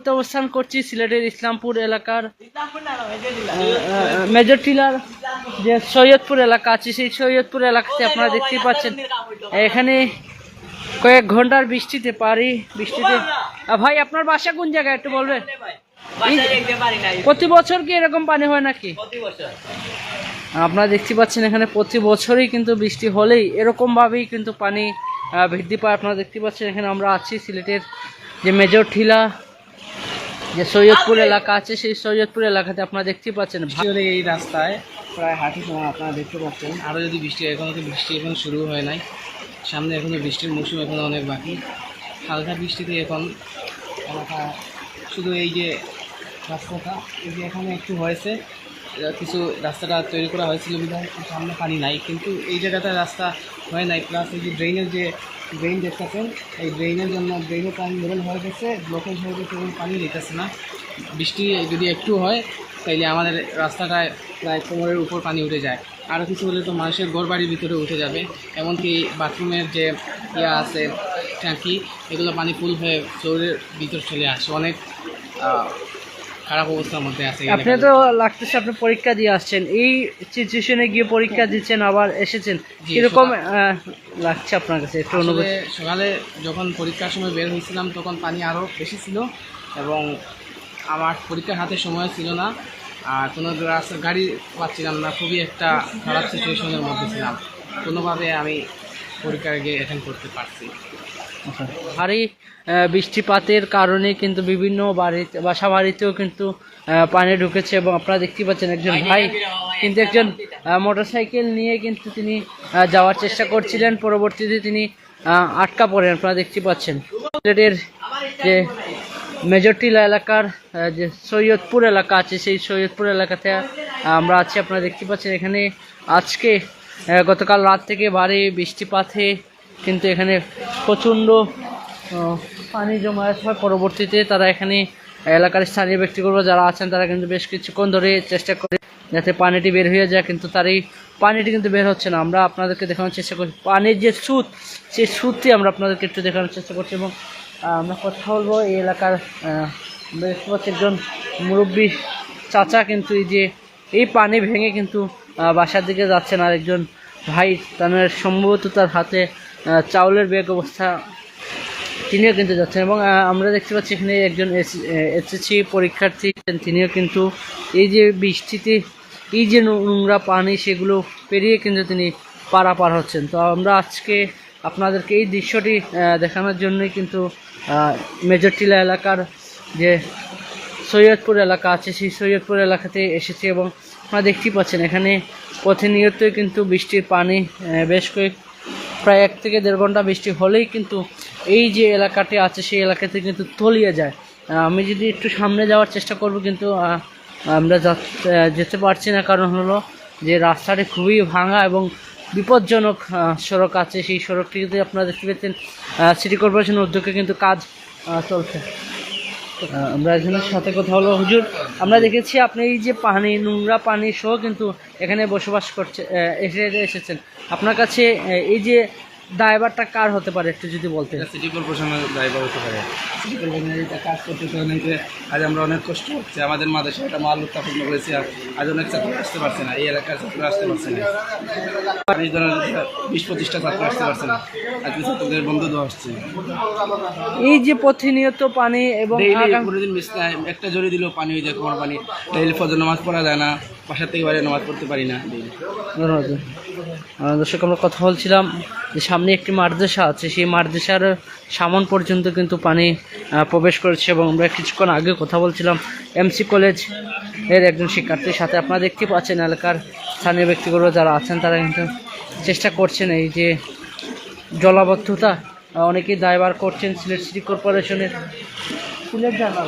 মুহূর্তে অবস্থান করছি সিলেটের ইসলামপুর এলাকার মেজর টিলার যে সৈয়দপুর এলাকা আছে, সেই সৈয়দপুর এলাকাতে আপনারা দেখতে পাচ্ছেন এখানে কয়েক ঘন্টার বৃষ্টিতে ভাই আপনার বাসা কোন জায়গায় একটু বলবেন? প্রতি বছর কি এরকম পানি হয় নাকি? আপনারা দেখতে পাচ্ছেন এখানে প্রতি বছরই কিন্তু বৃষ্টি হলেই এরকম ভাবেই কিন্তু পানি বৃদ্ধি পায়। আপনারা দেখতে পাচ্ছেন এখানে আমরা আছি সিলেটের যে মেজর টিলা যে সৈয়দপুর এলাকা আছে, সেই সৈয়দপুর এলাকাতে আপনারা দেখতে পাচ্ছেন এই রাস্তায় প্রায় হাঁটু সময় আপনারা দেখতে পাচ্ছেন। আরও যদি বৃষ্টি এখনও শুরু হয় নাই, সামনে এখনও বৃষ্টির মৌসুম এখনও অনেক বাকি। হালকা বৃষ্টিতে এখন এলাকা শুধু এই যে রাস্তাটা এই যে এখানে একটু হয়েছে, কিছু রাস্তাটা তৈরি করা হয়েছিল বিধায় সামনে পানি নাই, কিন্তু এই জায়গাটা রাস্তা হয় নাই। প্লাস এই যে ড্রেন দেখতেছেন, এই ড্রেনের জন্য ড্রেনের পানি লেভেল হয়ে গেছে, ব্লকেজ হয়ে গেছে এবং পানি দিতেছে না। বৃষ্টি যদি একটু হয় তাইলে আমাদের রাস্তাটায় প্রায় কোমরের উপর পানি উঠে যায়। আরও কিছু হলে তো মানুষের ঘর বাড়ির ভিতরে উঠে যাবে। এমনকি বাথরুমের যে আছে ট্যাঙ্কি, এগুলো পানি ফুল হয়ে ফ্লোরের ভিতর চলে আসে। অনেক খারাপ অবস্থার মধ্যে আছে। আপনি তো লাগতেছে আপনি পরীক্ষা দিয়ে আসছেন, এই সিচুয়েশনে গিয়ে পরীক্ষা দিচ্ছেন আবার এসেছেন, কিরকম লাগছে আপনার কাছে একটু অনুভূতি? সকালে যখন পরীক্ষার সময় বের হয়েছিলাম তখন পানি আরও বেশি ছিল এবং আমার পরীক্ষার হাতে সময় ছিল না, আর কোনো রাস্তার গাড়ি পাচ্ছিলাম না। খুবই একটা খারাপ সিচুয়েশনের মধ্যে ছিলাম, কোনোভাবে আমি পরীক্ষায় গিয়ে অ্যাটেন্ড করতে পারছি। ভারী বৃষ্টিপাতের কারণে কিন্তু বিভিন্ন বাসা বাড়িতেও কিন্তু পানি ঢুকেছে এবং আপনারা দেখতে পাচ্ছেন একজন ভাই কিন্তু একজন মোটরসাইকেল নিয়ে কিন্তু তিনি যাওয়ার চেষ্টা করছিলেন, পরবর্তীতে তিনি আটকা পড়েন। আপনারা দেখতে পাচ্ছেন সিলেটের যে মেজর টিলা এলাকার যে সৈয়দপুর এলাকা আছে, সেই সৈয়দপুর এলাকাতে আমরা আছি। আপনারা দেখতে পাচ্ছেন এখানে আজকে গতকাল রাত থেকে ভারী বৃষ্টিপাতে কিন্তু এখানে প্রচণ্ড পানি জমায়েত হয়। পরবর্তীতে তারা এখানে এলাকার স্থানীয় ব্যক্তিগুলো যারা আছেন তারা কিন্তু বেশ কিছুক্ষণ ধরে চেষ্টা করে যাতে পানিটি বের হয়ে যায়, কিন্তু তার এই পানিটি কিন্তু বের হচ্ছে না। আমরা আপনাদেরকে দেখানোর চেষ্টা করছি পানির যে স্রোত, সেই স্রোতটি আমরা আপনাদেরকে একটু দেখানোর চেষ্টা করছি এবং আমরা কথা বলবো এই এলাকার দেখতে পাচ্ছি একজন মুরব্বী চাচা কিন্তু এই পানি ভেঙে কিন্তু বাসার দিকে যাচ্ছেন, আর একজন ভাই তার সম্ভবত তার হাতে চাউলের ব্যাগ অবস্থা, তিনিও কিন্তু যাচ্ছেন। এবং আমরা দেখতে পাচ্ছি এখানে একজন এসএসসি পরীক্ষার্থী, তিনিও কিন্তু এই যে বৃষ্টিতে এই যে নোংরা পানি সেগুলো পেরিয়ে কিন্তু তিনি পারাপার হচ্ছেন। তো আমরা আজকে আপনাদেরকে এই দৃশ্যটি দেখানোর জন্যই কিন্তু মেজর টিলা এলাকার যে সৈয়দপুর এলাকা আছে, সেই সৈয়দপুর এলাকাতে এসেছি এবং আপনারা দেখতেই পাচ্ছেন এখানে প্রতিনিয়তই কিন্তু বৃষ্টির পানি প্রায় 1 থেকে 1.5 ঘন্টা বৃষ্টি হলেই কিন্তু এই যে এলাকাটি আছে সেই এলাকাতে কিন্তু তলিয়ে যায়। আমি যদি একটু সামনে যাওয়ার চেষ্টা করব কিন্তু আমরা যেতে পারছি না, কারণ হলো যে রাস্তাটি খুবই ভাঙা এবং বিপজ্জনক সড়ক আছে। সেই সড়কটিতে আপনারা দেখতে পাচ্ছেন সিটি কর্পোরেশনের উদ্যোগে কিন্তু কাজ চলছে। আমরা একজনের সাথে কথা হলো, হুজুর আমরা দেখেছি আপনি এই যে পানি নোংরা পানি সহ কিন্তু এখানে বসবাস এসেছেন, আপনার কাছে এই যে ড্রাইভারটা কার হতে পারে একটু যদি বলতেন? সিটি কর্পোরেশনের ড্রাইভার হতে পারে। সিটি কর্পোরেশনের কাজ করতে অনেকে আজ আমরা অনেক কষ্ট হচ্ছে, আমাদের মাদেশে একটা মাল উত্থাপন করেছি, আজ অনেক ছাত্র আসতে পারছে না, এই এলাকার ছাত্র আসতে পারছে না, 20-25টা ছাত্র আসতে পারছে না, আজকে ছাত্রদের বন্ধ দেওয়া হচ্ছে। এই যে প্রতিনিয়ত পানি এবং প্রতিদিন একটা জড়ি দিলেও পানি হয়ে যায়, খবর পানি, ডেইলি ফজর নামাজ পড়া যায় না, বাসার থেকে বাইরে নামাজ পড়তে পারি না। দর্শক আমরা কথা বলছিলাম যে সামনে একটি মাদ্রাসা আছে, সেই মাদ্রাসার সামন পর্যন্ত কিন্তু পানি প্রবেশ করেছে এবং আমরা কিছুক্ষণ আগে কথা বলছিলাম এমসি কলেজ এর একজন শিক্ষার্থীর সাথে। আপনারা দেখতে পাচ্ছেন এলাকার স্থানীয় ব্যক্তিগুলো যারা আছেন তারা কিন্তু চেষ্টা করছেন এই যে জলাবদ্ধতা অনেকেই দায়ভার করছেন সিলেট সিটি কর্পোরেশনের সিলেট জানাল